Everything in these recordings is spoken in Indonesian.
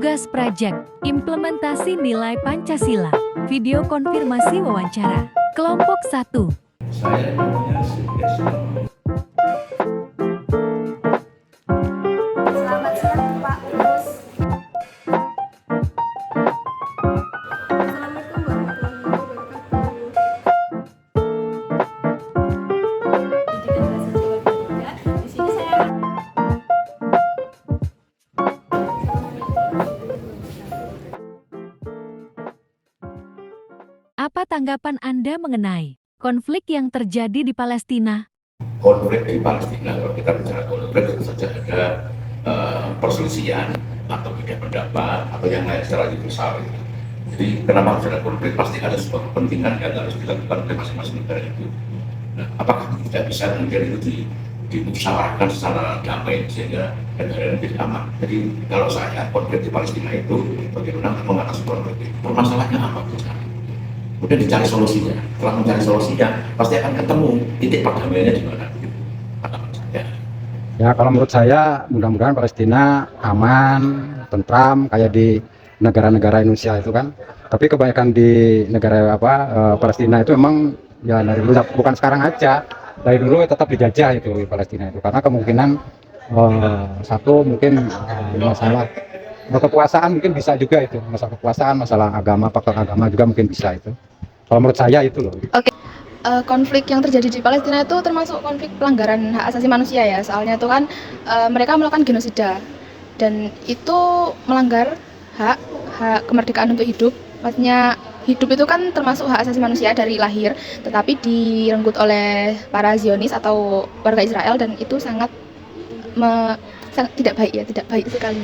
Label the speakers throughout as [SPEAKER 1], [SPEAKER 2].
[SPEAKER 1] Tugas Project, Implementasi Nilai Pancasila, Video Konfirmasi Wawancara, Kelompok 1.
[SPEAKER 2] Saya namanya Sudes.
[SPEAKER 3] Selamat siang Pak Terus. Assalamualaikum warahmatullahi wabarakatuh. Pendidikan bahasa Jawa Banda. Di sini saya
[SPEAKER 1] Apa tanggapan Anda mengenai konflik yang terjadi di Palestina?
[SPEAKER 2] Konflik di Palestina, kalau kita bicara konflik tentu saja ada perselisihan atau beda pendapat atau yang lain secara universal. Jadi kenapa harus ada konflik? Pasti ada sebuah kepentingan yang harus dilakukan oleh masing-masing negara itu. Nah, apakah tidak bisa kemudian itu dimusyawarahkan secara damai sehingga negara menjadi aman? Jadi kalau saya konflik di Palestina itu bagaimana mengatasi konflik itu? Permasalahannya apa? Kemudian dicari solusinya. Setelah mencari solusinya, pasti akan ketemu titik perdamaiannya di mana.
[SPEAKER 4] Ya, kalau menurut saya mudah-mudahan Palestina aman, tentram kayak di negara-negara Indonesia itu kan. Tapi kebanyakan di negara Palestina itu memang ya dari dulu, bukan sekarang aja, dari dulu tetap dijajah itu di Palestina itu. Karena kemungkinan satu mungkin masalah kekuasaan mungkin bisa juga itu, masalah kekuasaan, masalah agama, faktor agama juga mungkin bisa itu. Kalau menurut saya itu loh.
[SPEAKER 3] Oke. Konflik yang terjadi di Palestina itu termasuk konflik pelanggaran hak asasi manusia ya. Soalnya itu kan mereka melakukan genosida dan itu melanggar hak kemerdekaan untuk hidup. Maksudnya hidup itu kan termasuk hak asasi manusia dari lahir, tetapi direnggut oleh para Zionis atau warga Israel dan itu sangat tidak baik ya, tidak baik sekali.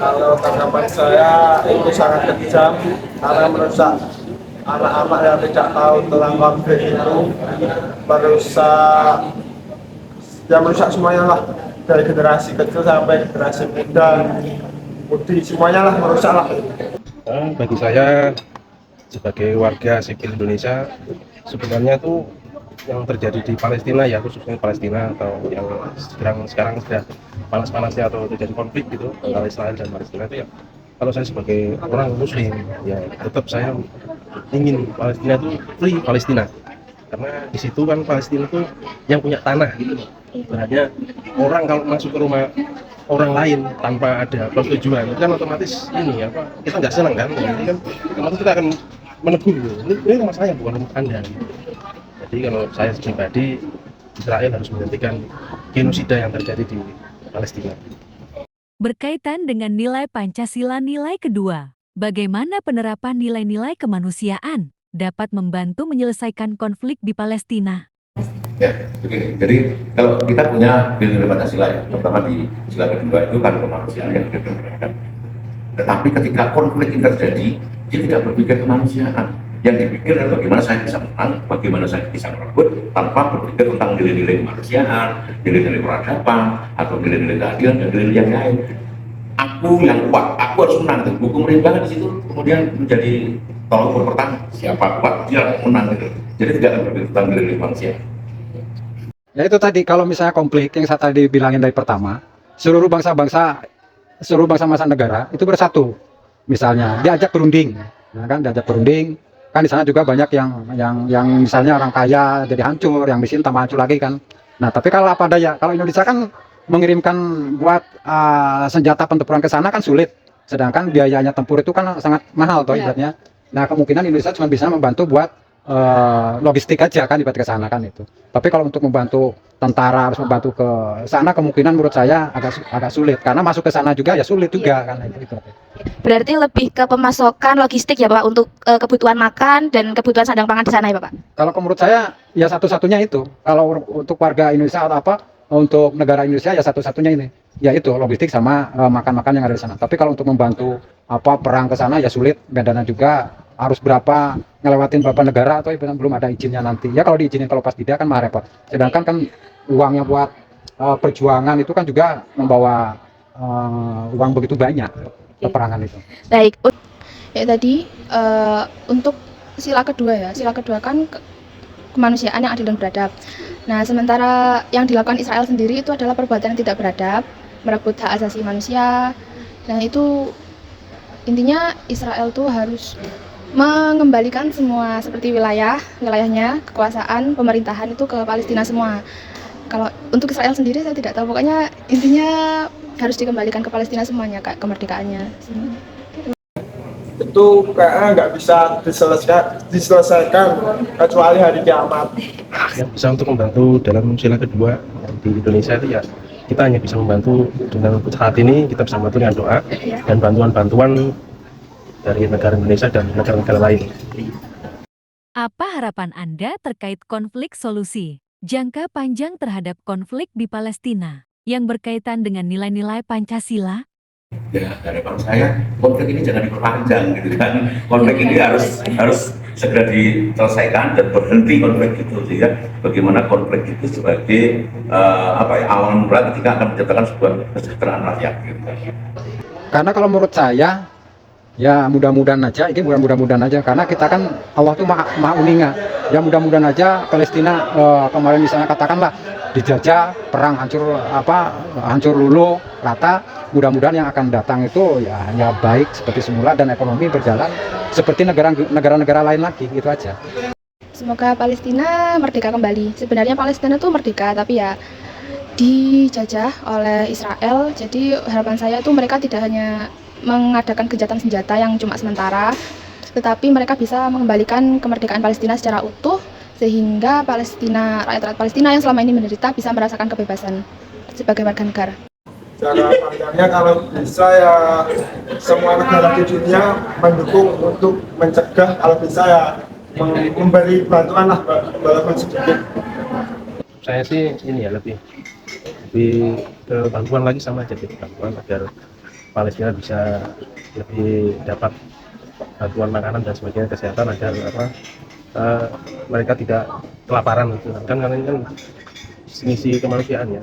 [SPEAKER 5] Kalau tanggapan saya itu sangat kejam karena merusak anak-anak yang tidak tahu tentang konflik itu, merusak semuanya lah, dari generasi kecil sampai generasi muda, mudi semuanya lah merusak lah.
[SPEAKER 6] Bagi saya sebagai warga sipil Indonesia, sebenarnya itu yang terjadi di Palestina ya, khususnya Palestina atau yang sekarang sudah panas-panasnya atau terjadi konflik gitu antara Israel dan Palestina itu ya, kalau saya sebagai orang Muslim ya tetap saya ingin Palestina itu free Palestina, karena di situ kan Palestina itu yang punya tanah gitu. Sebenarnya orang kalau masuk ke rumah orang lain tanpa ada persetujuan itu kan otomatis kita nggak senang kan, jadi kan otomatis kita akan menegur gitu. Ini rumah saya bukan rumah Anda gitu. Jadi kalau saya pribadi, Israel harus menghentikan genosida yang terjadi di Palestina.
[SPEAKER 1] Berkaitan dengan nilai Pancasila nilai kedua, bagaimana penerapan nilai-nilai kemanusiaan dapat membantu menyelesaikan konflik di Palestina?
[SPEAKER 2] Ya, begini. Jadi kalau kita punya nilai Pancasila ya, terutama di sila kedua itu kan kemanusiaan yang berbeda. Tetapi ketika konflik ini terjadi, dia tidak berpikir kemanusiaan. Yang dipikir adalah bagaimana saya bisa menang, bagaimana saya bisa merebut, tanpa berpikir tentang nilai-nilai kemanusiaan, nilai-nilai peradaban, atau nilai-nilai keadilan dan nilai yang lain. Aku yang kuat, aku harus menang. Hukum perimbangan di situ kemudian menjadi tolak ukur pertama. Siapa kuat dia menang gitu. Jadi tidak akan berpikir tentang nilai kemanusiaan.
[SPEAKER 4] Ya itu tadi, kalau misalnya konflik yang saya tadi bilangin dari pertama, seluruh bangsa-bangsa negara itu bersatu. Misalnya diajak berunding, ya kan, diajak berunding. Kan di sana juga banyak yang misalnya orang kaya jadi hancur, yang miskin tambah hancur lagi kan. Nah, tapi kalau apa daya, kalau Indonesia kan mengirimkan buat senjata pentempuran ke sana kan sulit. Sedangkan biayanya tempur itu kan sangat mahal toh ibaratnya. Nah, kemungkinan Indonesia cuma bisa membantu buat logistik aja kan ibarat ke sana kan itu. Tapi kalau untuk membantu tentara harus membantu ke sana, kemungkinan menurut saya agak sulit, karena masuk ke sana juga ya sulit juga kan itu.
[SPEAKER 3] Berarti lebih ke pemasokan logistik ya Pak untuk kebutuhan makan dan kebutuhan sandang pangan di sana ya Pak?
[SPEAKER 4] Kalau menurut saya ya satu-satunya itu. Kalau untuk warga Indonesia atau untuk negara Indonesia ya satu-satunya ini. Ya itu logistik sama makan-makan yang ada di sana. Tapi kalau untuk membantu perang ke sana ya sulit, medannya juga harus ngelewatin beberapa negara atau belum ada izinnya nanti. Ya kalau diizinin, kalau pas tidak kan mah repot. Sedangkan kan uangnya buat perjuangan itu kan juga membawa uang begitu banyak peperangan itu.
[SPEAKER 3] Baik, ya tadi untuk sila kedua ya, sila kedua kan kemanusiaan yang adil dan beradab. Nah, sementara yang dilakukan Israel sendiri itu adalah perbuatan yang tidak beradab, merebut hak asasi manusia, Nah itu intinya Israel tuh harus mengembalikan semua seperti wilayahnya, kekuasaan, pemerintahan itu ke Palestina semua. Kalau untuk Israel sendiri saya tidak tahu, pokoknya intinya harus dikembalikan ke Palestina semuanya, Kak, kemerdekaannya.
[SPEAKER 5] Itu kayaknya nggak bisa diselesaikan kecuali hari kiamat.
[SPEAKER 6] Yang bisa untuk membantu dalam sila kedua di Indonesia itu ya kita hanya bisa membantu dengan saat ini kita bisa membantu dengan doa dan bantuan-bantuan dari negara Indonesia dan negara-negara lain.
[SPEAKER 1] Apa harapan Anda terkait konflik solusi jangka panjang terhadap konflik di Palestina yang berkaitan dengan nilai-nilai Pancasila?
[SPEAKER 2] Ya, harapan saya konflik ini jangan diperpanjang gitu kan. Konflik ini harus segera diselesaikan dan berhenti konflik itu, sehingga bagaimana konflik itu sebagai awal mula ketika akan menciptakan sebuah kesejahteraan rakyat gitu.
[SPEAKER 4] Karena kalau menurut saya, ya mudah-mudahan aja, ini mudah-mudahan aja, karena kita kan Allah tuh maha uninga. Ya mudah-mudahan aja Palestina kemarin misalnya katakanlah dijajah, perang hancur luluh rata. Mudah-mudahan yang akan datang itu ya hanya baik seperti semula dan ekonomi berjalan seperti negara-negara lain lagi, gitu aja.
[SPEAKER 3] Semoga Palestina merdeka kembali. Sebenarnya Palestina tuh merdeka, tapi ya dijajah oleh Israel. Jadi harapan saya tuh mereka tidak hanya mengadakan gencatan senjata yang cuma sementara, tetapi mereka bisa mengembalikan kemerdekaan Palestina secara utuh, sehingga rakyat Palestina yang selama ini menderita bisa merasakan kebebasan sebagai warga negara.
[SPEAKER 5] Cara pandangnya kalau bisa ya semua negara di dunia mendukung untuk mencegah, kalau bisa ya memberi bantuan lah walaupun sedikit.
[SPEAKER 6] Saya sih ini ya lebih ke bantuan lagi sama aja gitu, bantuan agar Palestina bisa lebih dapat bantuan makanan dan sebagainya, kesehatan agar mereka tidak kelaparan gitu kan, karena ini kan misi kemanusiaan ya.